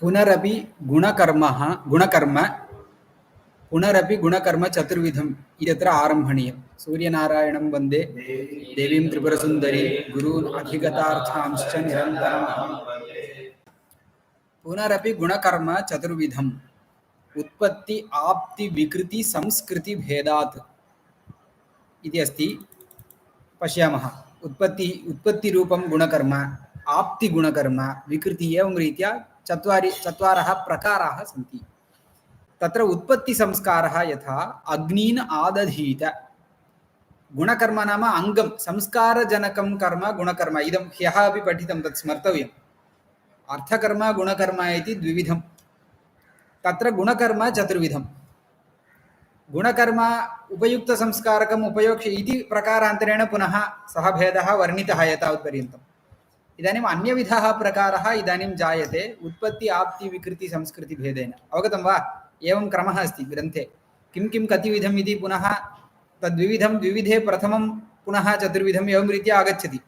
पुनरपि गुणकर्म पुनरपि गुणकर्म चतुर्विधम् इत्यत्र आरम्भणीयम्। सूर्यनारायणं वन्दे देवीं त्रिपुरसुन्दरी गुरून् अधिगतार्थांश्च निरन्तरम्। पुनरपि गुणकर्म चतुर्विधम् उत्पत्ति आप्ति विकृति संस्कृति भेदात् इति अस्ति। पश्यामः। उत्पत्तिरूपं गुणकर्म, आप्तिगुणकर्म, विकृति, एवं रीत्या चत्वारः प्रकाराः सन्ति। तत्र उत्पत्तिसंस्कारः यथा अग्नीन् आदधीत। गुणकर्म नाम अङ्गं, संस्कारजनकं कर्म गुणकर्म। इदं ह्यः अपि पठितं, तत् स्मर्तव्यम्। अर्थकर्म गुणकर्म इति द्विविधं। तत्र गुणकर्म चतुर्विधं। गुणकर्म उपयुक्तसंस्कारकम् उपयोक्ष्य इति प्रकारान्तरेण पुनः सः भेदः वर्णितः एतावत्पर्यन्तम्। इदानीम् अन्यविधः प्रकारः इदानीं जायते उत्पत्ति आप्ति विकृति संस्कृति भेदेन। अवगतं वा? एवं क्रमः अस्ति ग्रन्थे। किं किं कतिविधम् इति पुनः तद्विविधं द्विविधे प्रथमं पुनः चतुर्विधम् एवं रीत्या आगच्छति।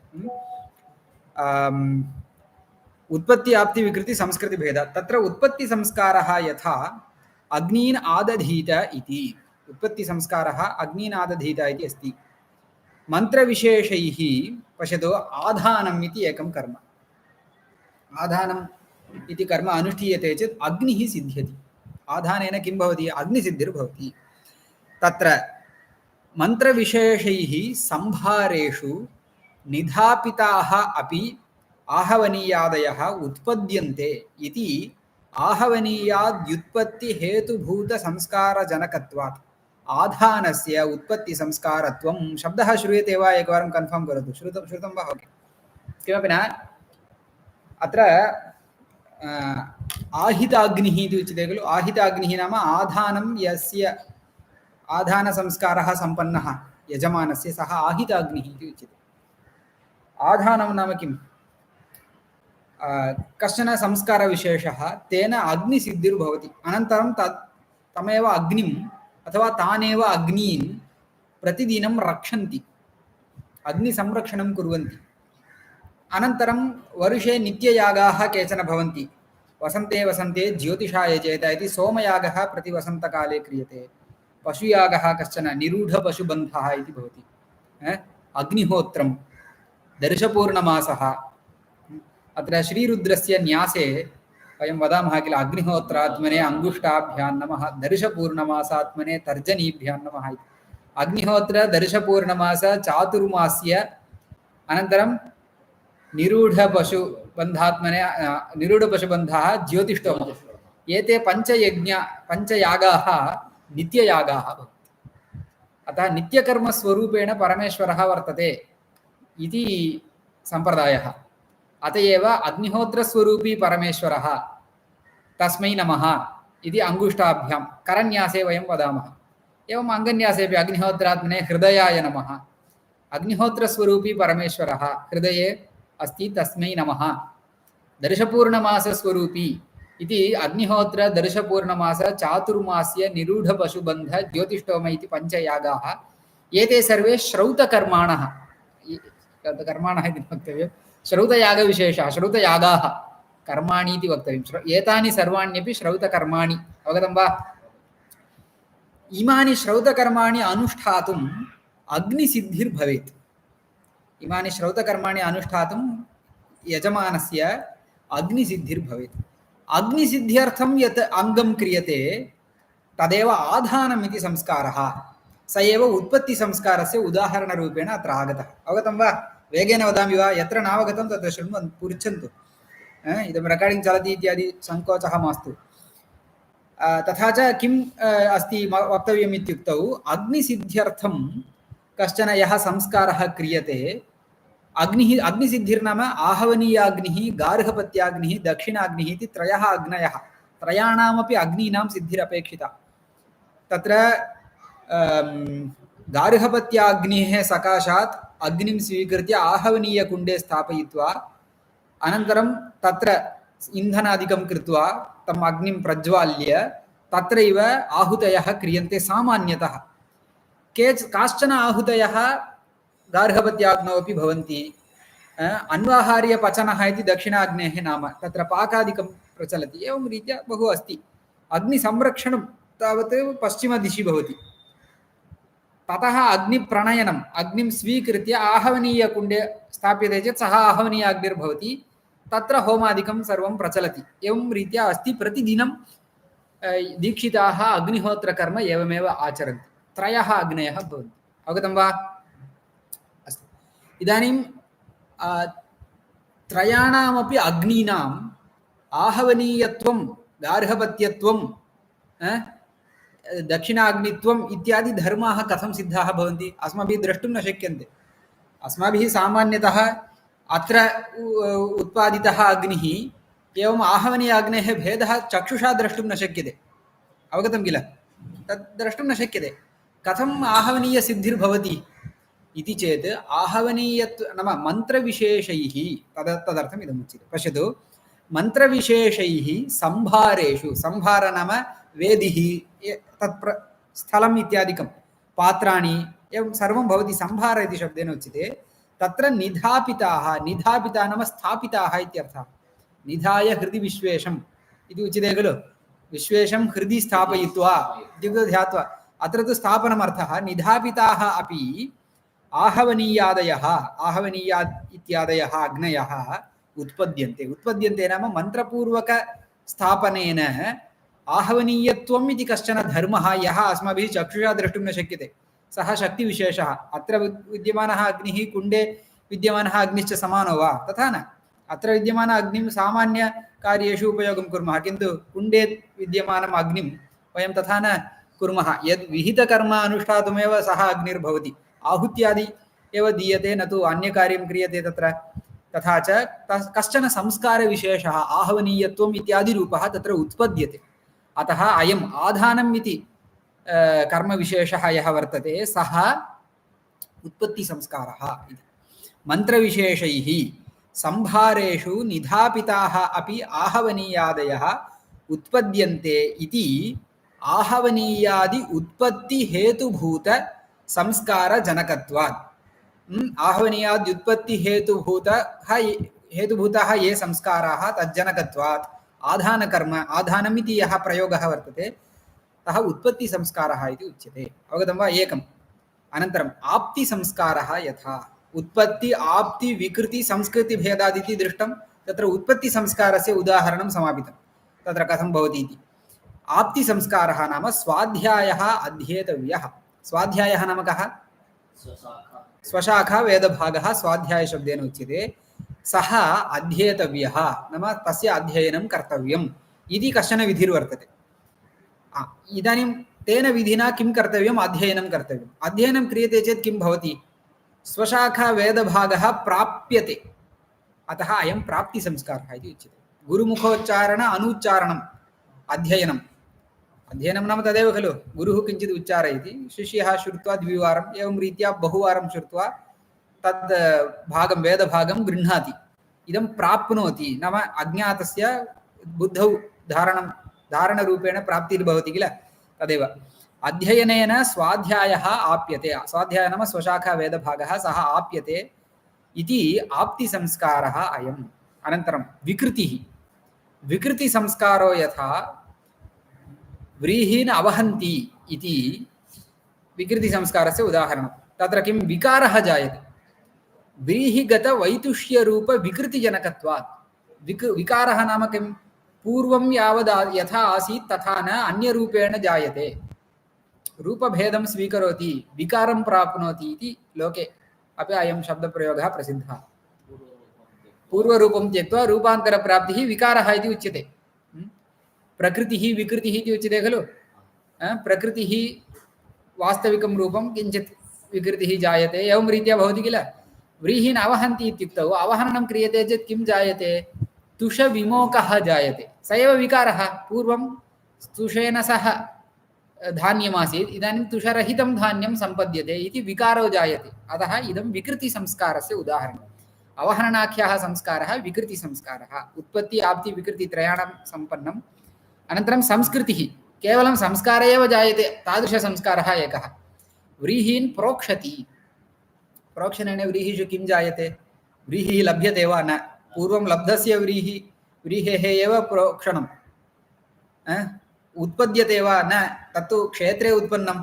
उत्पत्ति आप्ति विकृति संस्कृति भेद। तत्र उत्पत्ति संस्कारः यथा अग्नीन् आदधीत इति। उत्पत्ति संस्कारः अग्नीन् आदधीत इति अस्ति। मन्त्रविशेषैः पश्यतु, आधानम् इति एकं कर्म। आधानम् इति कर्म अनुष्ठीयते चेत् अग्निः सिद्ध्यति। आधानेन किं भवति? अग्निसिद्धिर्भवति। तत्र मन्त्रविशेषैः संभारेषु निधापिताः अपि आहवनीयादयः उत्पद्यन्ते इति आहवनीयाद्युत्पत्तिहेतुभूतसंस्कारजनकत्वात् आधानस्य उत्पत्तिसंस्कारत्वं। शब्दः श्रूयते वा? एकवारं कन्फर्म् करोतु। श्रुतं वा? ओके, किमपि न। अत्र आहिताग्निः इति उच्यते खलु। आहिताग्निः नाम आधानं यस्य आधानसंस्कारः सम्पन्नः यजमानस्य, सः आहिताग्निः इति उच्यते। आधानं नाम किम्? कश्चन संस्कारविशेषः, तेन अग्निसिद्धिर्भवति। अनन्तरं तमेव अग्निम् अथवा तानेव अग्नीन् प्रतिदिनं रक्षन्ति, अग्निसंरक्षणं कुर्वन्ति। अनन्तरं वर्षे नित्ययागाः केचन भवन्ति। वसन्ते वसन्ते ज्योतिषाय चेत इति सोमयागः प्रतिवसन्तकाले क्रियते। पशुयागः कश्चन निरूढपशुबन्धः इति भवति। अग्निहोत्रं, दर्शपूर्णमासः। अत्र श्रीरुद्रस्य न्यासे वयं वदामः किल, अग्निहोत्रात्मने अङ्गुष्ठाभ्यां नमः, दर्शपूर्णमासात्मने तर्जनीभ्यां नमः इति। अग्निहोत्र दर्शपूर्णमास चातुर्मास्य, अनन्तरं निरूढपशुबन्धात्मने निरूढपशुबन्धः ज्योतिष्ठोमः। एते पञ्चयागाः नित्ययागाः भवन्ति। अतः नित्यकर्मस्वरूपेण परमेश्वरः वर्तते इति सम्प्रदायः। अत एव अग्निहोत्रस्वरूपी परमेश्वरः तस्मै नमः इति अङ्गुष्ठाभ्यां करन्यासे वयं वदामः। एवम् अङ्गन्यासेपि अग्निहोत्रात्मने हृदयाय नमः। अग्निहोत्रस्वरूपी परमेश्वरः हृदये अस्ति, तस्मै नमः। दर्शपूर्णमासस्वरूपी इति अग्निहोत्र दर्शपूर्णमास चातुर्मास्य निरूढपशुबन्ध ज्योतिष्ठोम इति पञ्चयागाः। एते सर्वे श्रौतकर्माणः। कर्माणः इति वक्तव्यं, श्रौतयागविशेषः, श्रौतयागाः कर्माणि इति वक्तव्यम्। एतानि सर्वाण्यपि श्रौतकर्माणि। अवगतं वा? इमानि श्रौतकर्माणि अनुष्ठातुम् अग्निसिद्धिर्भवेत्। इमानि श्रौतकर्माणि अनुष्ठातुं यजमानस्य अग्निसिद्धिर्भवेत्। अग्निसिद्ध्यर्थं यत् अङ्गं क्रियते तदेव आधानम् इति संस्कारः। स एव उत्पत्तिसंस्कारस्य उदाहरणरूपेण अत्र आगतः। अवगतं वा? वेगेन वदामि वा? यत्र नावगतं तत्र शृण्वन्तु, पृच्छन्तु। इदं रेकार्डिङ्ग् चलति इत्यादि सङ्कोचः मास्तु। तथा च किम् अस्ति वक्तव्यम् इत्युक्तौ, अग्निसिद्ध्यर्थं कश्चन यः संस्कारः क्रियते, अग्निसिद्धिर्नाम आहवनीयाग्निः, गार्हपत्याग्निः, दक्षिणाग्निः इति त्रयः अग्नयः। त्रयाणामपि अग्नीनां सिद्धिरपेक्षिता। तत्र गार्हपत्याग्नेः सकाशात् अग्निं स्वीकृत्य आहवनीयकुण्डे स्थापयित्वा, अनन्तरं तत्र इन्धनादिकं कृत्वा तम् अग्निं प्रज्वाल्य तत्रैव आहुतयः क्रियन्ते सामान्यतः। काश्चन आहुतयः गार्हपत्याग्नौ अपि भवन्ति, अन्वाहार्यपचनः इति दक्षिणाग्नेः नाम तत्र पाकादिकं प्रचलति एवं रीत्या बहु अस्ति अग्निसंरक्षणं तावत् पश्चिमदिशि भवति ततः अग्निप्रणयनम् अग्निं स्वीकृत्य आहवनीयकुण्डे स्थाप्यते चेत् सः आहवनीय अग्निर्भवति तत्र होमादिकं सर्वं प्रचलति एवं रीत्या अस्ति प्रतिदिनं दीक्षिताः अग्निहोत्रकर्म एवमेव आचरन्ति त्रयः अग्नयः भवन्ति अवगतं वा अस्तु इदानीं त्रयाणामपि अग्नीनाम् आहवनीयत्वं गार्हपत्यत्वं दक्षिणाग्नित्वम् इत्यादि धर्माः कथं सिद्धाः भवन्ति अस्माभिः द्रष्टुं न शक्यन्ते अस्माभिः सामान्यतः अत्र उत्पादितः अग्निः एवम् आहवनीय अग्नेः भेदः चक्षुषा द्रष्टुं न शक्यते अवगतं किल तद् द्रष्टुं न शक्यते कथम् आहवनीयसिद्धिर्भवति इति चेत् आहवनीयत्व नाम मन्त्रविशेषैः तदर्थम् इदम् उच्यते पश्यतु मन्त्रविशेषैः संभारेषु संभार नाम वेदिः तत् स्थलम् इत्यादिकं पात्राणि एवं सर्वं भवति संभार इति शब्देन उच्यते तत्र निधापिताः निधापिता नाम स्थापिताः इत्यर्थः निधाय हृदि विश्वेशम् इति उच्यते खलु विश्वेशं हृदि स्थापयित्वा इत्युक्ते ध्यात्वा अत्र तु स्थापनमर्थः निधापिताः अपि आहवनीयादयः आहवनीया इत्यादयः अग्नयः उत्पद्यन्ते उत्पद्यन्ते नाम मन्त्रपूर्वकस्थापनेन आहवनीयत्वम् इति कश्चन धर्मः यः अस्माभिः चक्षुषा द्रष्टुं न शक्यते सः शक्तिविशेषः अत्र विद्यमानः अग्निः कुण्डे विद्यमानः अग्निश्च समानो वा तथा न अत्र विद्यमान अग्निं सामान्यकार्येषु उपयोगं कुर्मः किन्तु कुण्डे विद्यमानम् अग्निं वयं तथा न कुर्मः यद् विहितकर्म अनुष्ठातुमेव सः अग्निर्भवति आहुत्यादि एव दीयते न तु अन्यकार्यं क्रियते तत्र तथा च कश्चन संस्कारविशेषः आहवनीयत्वम् इत्यादि रूपः तत्र उत्पद्यते अतः अयम् आधानम् इति कर्मविशेषः यः वर्तते सः उत्पत्तिसंस्कारः इति मन्त्रविशेषैः संभारेषु निधापिताः अपि आहवनीयादयः उत्पद्यन्ते इति आहवनीयादि उत्पत्तिहेतुभूत संस्कारजनकत्वात् आहवनीयाद्युत्पत्तिहेतुभूतः ये संस्काराः तज्जनकत्वात् आधानकर्म आधानमिति यः प्रयोगः वर्तते सः उत्पत्तिसंस्कारः इति उच्यते अवगतं वा एकम् अनन्तरम् आप्तिसंस्कारः यथा उत्पत्ति आप्ति विकृति संस्कृति भेदादिति दृष्टं तत्र उत्पत्तिसंस्कारस्य उदाहरणं समापितं तत्र कथं भवति इति आप्तिसंस्कारः नाम स्वाध्यायः अध्येतव्यः स्वाध्यायः नाम कः स्वशाखा वेदभागः स्वाध्यायशब्देन उच्यते सः अध्येतव्यः नाम तस्य अध्ययनं कर्तव्यम् इति कश्चन विधिर्वर्तते इदानीं तेन विधिना किं कर्तव्यम् अध्ययनं कर्तव्यम् अध्ययनं क्रियते चेत् किं भवति स्वशाखा वेदभागः प्राप्यते अतः अयं प्राप्तिसंस्कारः इति उच्यते गुरुमुखोच्चारण अनुच्चारणम् अध्ययनम् अध्ययनं नाम तदेव खलु गुरुः किञ्चित् उच्चारयति शिष्यः श्रुत्वा द्विवारम् एवं रीत्या बहुवारं श्रुत्वा तद् भागं वेदभागं गृह्णाति इदं प्राप्नोति नाम अज्ञातस्य बुद्धौ धारणरूपेण प्राप्तिर्भवति किल तदेव अध्ययनेन स्वाध्यायः आप्यते स्वाध्यायः नाम स्वशाखा वेदभागः सः आप्यते इति आप्तिसंस्कारः अयम् अनन्तरं विकृतिः विकृतिसंस्कारो यथा व्रीहीन् अवहन्ति इति विकृतिसंस्कारस्य उदाहरणं तत्र किं विकारः जायते व्रीहिगतवैतुष्यरूपविकृतिजनकत्वात् विकारः नाम किं पूर्वं यावद् यथा आसीत् तथा न अन्यरूपेण जायते रूपभेदं स्वीकरोति विकारं प्राप्नोति इति लोके अपि अयं शब्दप्रयोगः प्रसिद्धः पूर्वरूपं त्यक्त्वा रूपान्तरप्राप्तिः विकारः इति उच्यते प्रकृतिः विकृतिः इति उच्यते खलु प्रकृतिः वास्तविकं रूपं किञ्चित् विकृतिः जायते एवं रीत्या भवति किल व्रीहीन् अवहन्ति इत्युक्तौ अवहननं क्रियते चेत् किं जायते तुषविमोकः जायते स एव विकारः पूर्वं तुषेण सह धान्यमासीत् इदानीं तुषरहितं धान्यं सम्पद्यते इति विकारो जायते अतः इदं विकृतिसंस्कारस्य उदाहरणम् अवहननाख्यः संस्कारः विकृतिसंस्कारः उत्पत्ति आप्ति विकृतित्रयाणां सम्पन्नम् अनन्तरं संस्कृतिः केवलं संस्कार एव जायते तादृशसंस्कारः एकः व्रीहीन् प्रोक्षति प्रोक्षणेन व्रीहिषु किं जायते व्रीहिः लभ्यते वा न पूर्वं लब्धस्य व्रीहेः एव प्रोक्षणं उत्पद्यते वा न तत्तु क्षेत्रे उत्पन्नं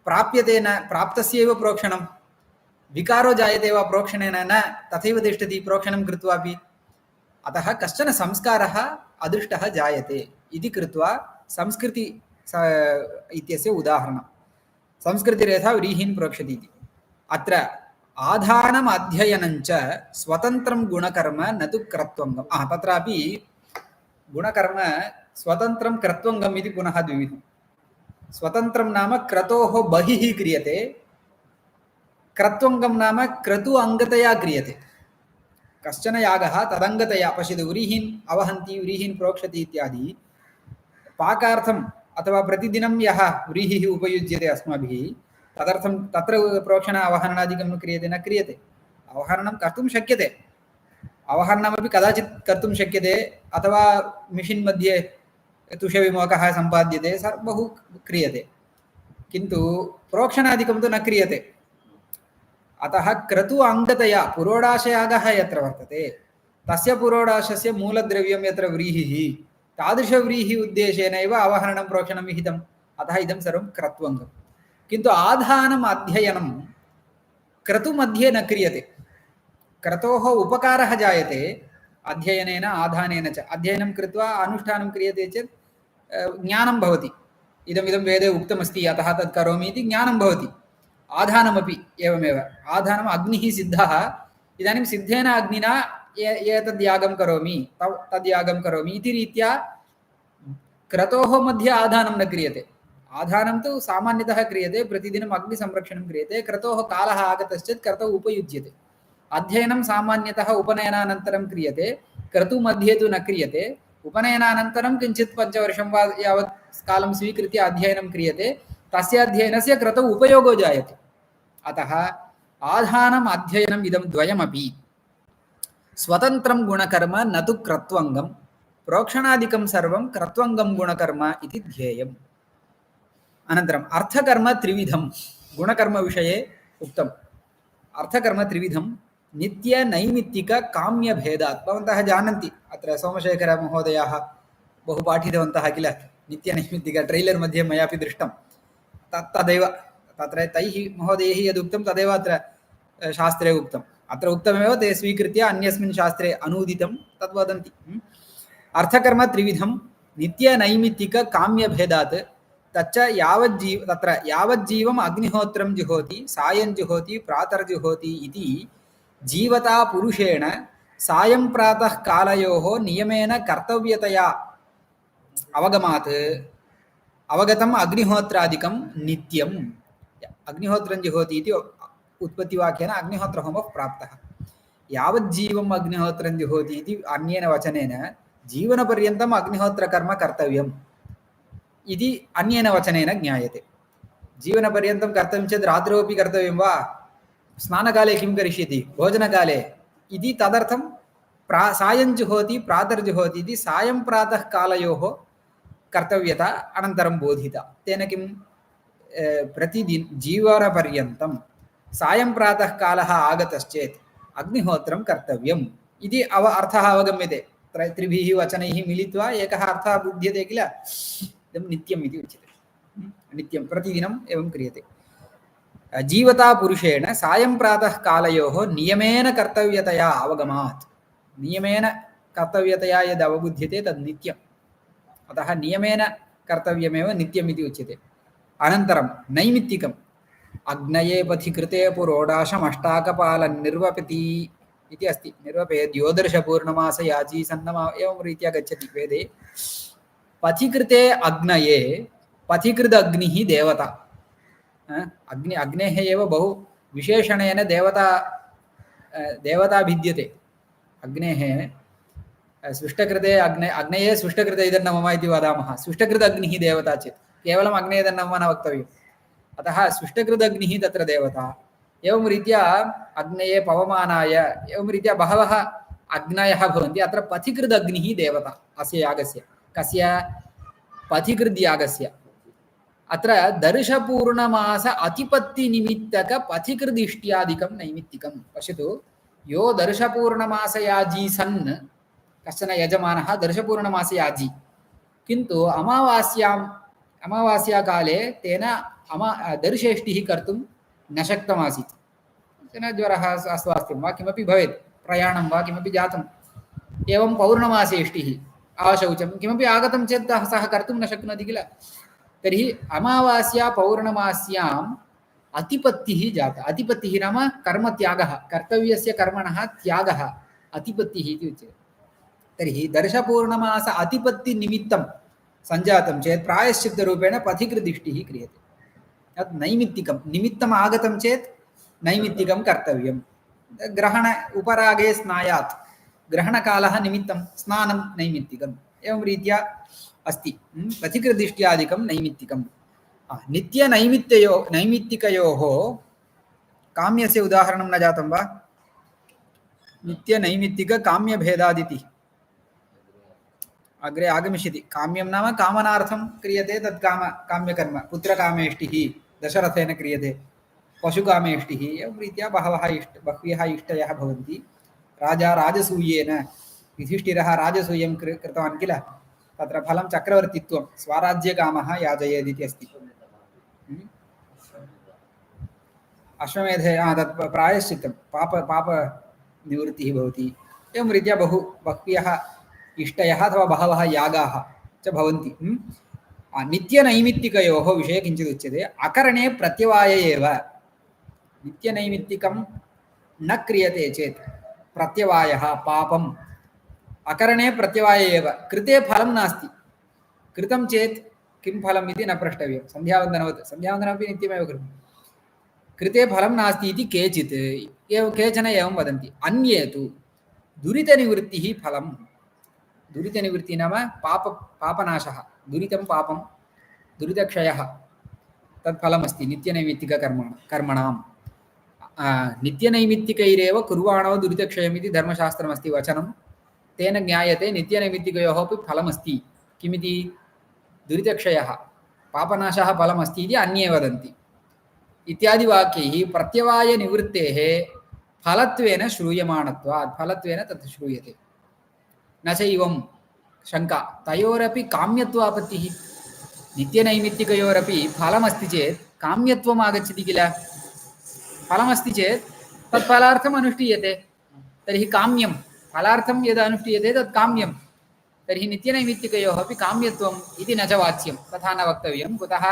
प्राप्यते न प्राप्तस्यैव प्रोक्षणं विकारो जायते वा प्रोक्षणेन न तथैव तिष्ठति प्रोक्षणं कृत्वापि अतः कश्चन संस्कारः अदृष्टः जायते इति कृत्वा संस्कृति इत्यस्य उदाहरणं संस्कृतिरेधा व्रीहिं प्रोक्षति इति अत्र आधानम् अध्ययनञ्च स्वतन्त्रं गुणकर्म न तु क्रत्वङ्गम् तत्रापि गुणकर्म स्वतन्त्रं क्रत्वङ्गम् इति पुनः द्विविधं स्वतन्त्रं नाम क्रतोः बहिः क्रियते क्रत्वङ्गं नाम क्रतु अङ्गतया क्रियते कश्चन यागः तदङ्गतया पश्यतु व्रीहीन् अवहन्ति व्रीहीन् प्रोक्षति इत्यादि पाकार्थम् अथवा प्रतिदिनं यः व्रीहिः उपयुज्यते अस्माभिः तदर्थं तत्र प्रोक्षण अवहरणादिकं क्रियते न क्रियते अवहरणं कर्तुं शक्यते अवहरणमपि कदाचित् कर्तुं शक्यते अथवा मिशिन् मध्ये तुषविमोकः सम्पाद्यते बहु क्रियते किन्तु प्रोक्षणादिकं तु न क्रियते अतः क्रतु अङ्गतया पुरोडाशयागः यत्र वर्तते तस्य पुरोडाशस्य मूलद्रव्यं यत्र व्रीहिः तादृशव्रीहि उद्देशेनैव अवहरणं प्रोक्षणं विहितम् अतः इदं सर्वं क्रत्वङ्गं किन्तु आधानम् अध्ययनं क्रतुमध्ये न क्रियते क्रतोः उपकारः जायते अध्ययनेन आधानेन च अध्ययनं कृत्वा अनुष्ठानं क्रियते चेत् ज्ञानं भवति इदमिदं वेदे उक्तमस्ति अतः तत् करोमि इति ज्ञानं भवति आधानमपि एवमेव आधानम् अग्निः सिद्धः इदानीं सिद्धेन अग्निना एतद्यागं करोमि तद्यागं करोमि इति रीत्या क्रतोः मध्ये आधानं न क्रियते आधानं तु सामान्यतः क्रियते प्रतिदिनम् अग्निसंरक्षणं क्रियते क्रतोः कालः आगतश्चेत् क्रतौ उपयुज्यते अध्ययनं सामान्यतः उपनयनानन्तरं क्रियते क्रतुमध्ये तु न क्रियते उपनयनानन्तरं किञ्चित् 5 वर्षं वा यावत् कालं स्वीकृत्य अध्ययनं क्रियते तस्य अध्ययनस्य क्रतौ उपयोगो जायते अतः आधानम् अध्ययनम् इदं द्वयमपि स्वतन्त्रं गुणकर्म न तु क्रत्वङ्गं प्रोक्षणादिकं सर्वं क्रत्वङ्गं गुणकर्म इति ध्येयम् अनन्तरम् अर्थकर्म त्रिविधं गुणकर्मविषये उक्तम् अर्थकर्म त्रिविधं नित्य नैमित्तिक काम्य भेदात् भवन्तः जानन्ति अत्र सोमशेखर महोदयाः बहु पाठितवन्तः किल नित्य नैमित्तिक ट्रैलर् मध्ये मयापि दृष्टं तदेव तत्र तैः महोदयैः यदुक्तं तदेव अत्र शास्त्रे उक्तम् अत्र उक्तमेव ते स्वीकृत्य अन्यस्मिन् शास्त्रे अनूदितं तद् वदन्ति अर्थकर्म त्रिविधं नित्य नैमित्तिक काम्य भेदात् तच्च तत्र यावज्जीवम् अग्निहोत्रं जुहोति सायं जुहोति प्रातर्जुहोति इति जीवता पुरुषेण सायं प्रातः कालयोः नियमेन कर्तव्यतया अवगमात् अवगतम् अग्निहोत्रादिकं नित्यम् अग्निहोत्रं जुहोति इति उत्पत्तिवाक्येन अग्निहोत्रहोमः प्राप्तः यावज्जीवम् अग्निहोत्रं जुहोति इति अन्येन वचनेन जीवनपर्यन्तम् अग्निहोत्रकर्म कर्तव्यम् इति अन्येन वचनेन ज्ञायते जीवनपर्यन्तं कर्तव्यं चेत् रात्रौ अपि कर्तव्यं वा स्नानकाले किं करिष्यति भोजनकाले इति तदर्थं सायं जुहोति प्रातर्जुहोति इति सायं प्रातः कालयोः कर्तव्यता अनन्तरं बोधिता तेन किं प्रतिदिनं जीवनपर्यन्तं सायं प्रातः कालः आगतश्चेत् अग्निहोत्रं कर्तव्यम् इति अर्थः अवगम्यते त्रिभिः वचनैः मिलित्वा एकः अर्थः बुध्यते किल इदं नित्यम् इति उच्यते नित्यं प्रतिदिनम् एवं क्रियते जीवता पुरुषेण सायं प्रातः कालयोः नियमेन कर्तव्यतया अवगमात् नियमेन कर्तव्यतया यद् अवबुध्यते तद् नित्यम् अतः नियमेन कर्तव्यमेव नित्यम् इति उच्यते अनन्तरं नैमित्तिकम् अग्नये पथि कृते पुरोडाशमष्टाकपालनिर्वपति इति अस्ति निर्वपेत् योदर्शपूर्णमासयाजी सन्नमा एवं रीत्या गच्छति वेदे पथिकृते अग्नये पथिकृद अग्निः देवता अग्नेः एव बहु विशेषणेन देवता भिद्यते अग्नेः सृष्टकृते अग्नये सृष्टकृते इदं मम इति वदामः सृष्टकृत अग्निः देवता चेत् केवलम् अग्ने इदं न वक्तव्यम् अतः सृष्टकृत अग्निः तत्र देवता एवं रीत्या अग्नये पवमानाय एवं रीत्या बहवः अग्नयः भवन्ति अत्र पथिकृत अग्निः देवता अस्य यागस्य कस्य पथिकृद्यागस्य अत्र दर्शपूर्णमास अतिपत्तिनिमित्तक पथिकृदिष्ट्यादिकं नैमित्तिकं पश्यतु यो दर्शपूर्णमासयाजी सन् कश्चन यजमानः दर्शपूर्णमासयाजी किन्तु अमावास्याकाले तेन दर्शेष्टिः कर्तुं न शक्तमासीत्। कश्चन ज्वरः अस्वास्थ्यं वा किमपि भवेत्, प्रयाणं वा किमपि जातम्, एवं पौर्णमासेष्टिः अशौचं किमपि आगतं चेत् सः कर्तुं न शक्नोति किल। तर्हि अमावास्या पौर्णमास्याम् अतिपत्तिः जाता। अतिपत्तिः नाम कर्मत्यागः, कर्तव्यस्य कर्मणः त्यागः अतिपत्तिः इति उच्यते। तर्हि दर्शपूर्णमास अतिपत्तिनिमित्तं सञ्जातं चेत् प्रायश्चित्तरूपेण पथिकृदिष्टिः क्रियते। तत् नैमित्तिकं, निमित्तम् आगतं चेत् नैमित्तिकं कर्तव्यं। ग्रहण उपरागे स्नायात्, ग्रहणकालः निमित्तं, स्नानं नैमित्तिकम्, एवं रीत्या अस्ति। पथिकृदिष्ट्यादिकं नैमित्तिकं। नैमित्तिकयोः काम्यस्य उदाहरणं न जातं वा? नित्यनैमित्तिककाम्यभेदादिति अग्रे आगमिष्यति। काम्यं नाम कामनार्थं क्रियते तत् काम्यकर्म। पुत्रकामेष्टिः दशरथेन क्रियते, पशुकामेष्टिः, एवं रीत्या बह्व्यः इष्टयः भवन्ति। राजा राजसूयेन, युधिष्ठिरः राजसूयं कृतवान् किल, तत्र फलं चक्रवर्तित्वं, स्वराज्यकामः याजयेदिति अस्ति। अश्वमेधे तत् प्रायश्चित्तं, पापनिवृत्तिः भवति। एवं रीत्या बह्व्यः इष्टयः अथवा बहवः यागाः च भवन्ति। नित्यनैमित्तिकयोः विषये किञ्चित् उच्यते। अकरणे प्रत्यवाय एव। नित्यनैमित्तिकं न क्रियते चेत् प्रत्यवायः पापम्। अकरणे प्रत्यवाय एव, कृते फलं नास्ति। कृतं चेत् किं फलम् इति न प्रष्टव्यं। सन्ध्यावन्दनवत्, सन्ध्यावन्दनमपि नित्यमेव कृतं, कृते फलं नास्ति इति केचित्, केचन एवं वदन्ति। अन्ये तु दुरितनिवृत्तिः फलं। दुरितनिवृत्तिः नाम पापनाशः, दुरितं पापं, दुरितक्षयः, तत् फलमस्ति कर्मणां। नित्यनैमित्तिकैरेव कुर्वाणो दुरितक्षयमिति धर्मशास्त्रमस्ति वचनं। तेन ज्ञायते नित्यनैमित्तिकयोः अपि फलमस्ति। किमिति? दुरितक्षयः, पापनाशः फलमस्ति इति अन्ये वदन्ति। इत्यादि वाक्यैः प्रत्यवायनिवृत्तेः फलत्वेन श्रूयमाणत्वात्, फलत्वेन तत् श्रूयते। न चैवं शङ्का, तयोरपि काम्यत्वापत्तिः। नित्यनैमित्तिकयोरपि फलमस्ति चेत् काम्यत्वम् आगच्छति किल। फलमस्ति चेत् तत् फलार्थम् अनुष्ठीयते, तर्हि काम्यं। फलार्थं यद् अनुष्ठीयते तत् काम्यं, तर्हि नित्यनैमित्तिकयोः अपि काम्यत्वम् इति न च वाच्यं, तथा न वक्तव्यं। कुतः?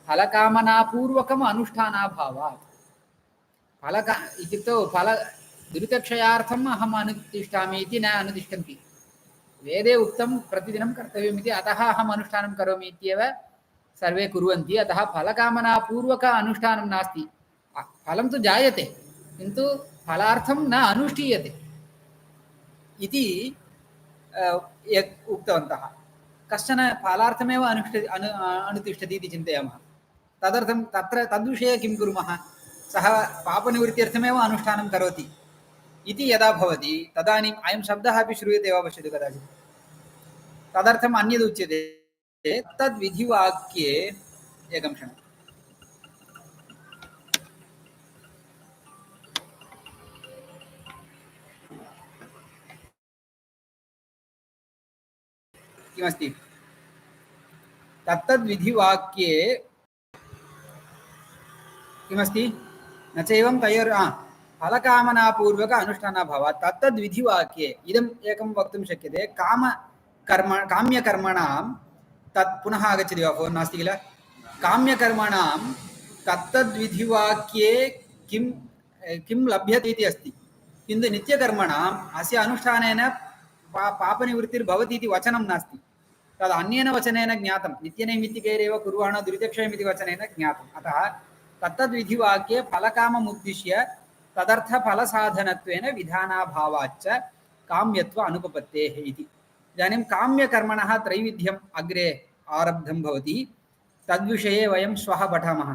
फलकामनापूर्वकम् अनुष्ठानाभावात्। इत्युक्तौ दुरितक्षयार्थम् अहम् अनुतिष्ठामि इति न अनुतिष्ठन्ति। वेदे उक्तं प्रतिदिनं कर्तव्यमिति, अतः अहम् अनुष्ठानं करोमि इत्येव सर्वे कुर्वन्ति। अतः फलकामनापूर्वक अनुष्ठानं नास्ति। फलं तु जायते किन्तु फलार्थं न अनुष्ठीयते इति यत् उक्तवन्तः। कश्चन फलार्थमेव अनुतिष्ठति इति चिन्तयामः, तदर्थं तद्विषये किं कुर्मः? सः पापनिवृत्त्यर्थमेव अनुष्ठानं करोति इति यदा भवति तदानीम् अयं शब्दः अपि श्रूयते वा पश्यतु कदाचित्। तदर्थम् अन्यदुच्यते। तद्विधिवाक्ये एकं क्षणं, किमस्ति? तत्तद्विधिवाक्ये किमस्ति? न चैवं फलकामनापूर्वक अनुष्ठानाभावात्। तत्तद्विधिवाक्ये इदम् एकं वक्तुं शक्यते। काम्यकर्मणां तत् पुनः आगच्छति वा? फोन् नास्ति किल? काम्यकर्मणां तत्तद्विधिवाक्ये किं लभ्यते इति अस्ति, किन्तु नित्यकर्मणाम् अस्य अनुष्ठानेन पापनिवृत्तिर्भवति इति वचनं नास्ति। तद् अन्येन वचनेन ज्ञातं। नित्यनैमित्तिकैरेव कुर्वाणो दुरितक्षयमिति वचनेन ज्ञातम्। अतः तत्तद्विधिवाक्ये फलकाममुद्दिश्य तदर्थफलसाधनत्वेन विधानाभावाच्च काम्यत्व अनुपपत्तेः इति। इदानीं काम्यकर्मणः त्रैविध्यम् अग्रे आरब्धं भवति। तद्विषये वयं श्वः पठामः।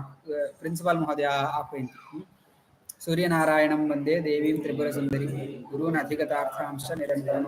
प्रिन्सिपल् महोदय आह्वयन्ति। सूर्यनारायणं वन्दे देवीं त्रिपुरसुन्दरीं, गुरून् अधिगतार्थांश्च निरन्तरम्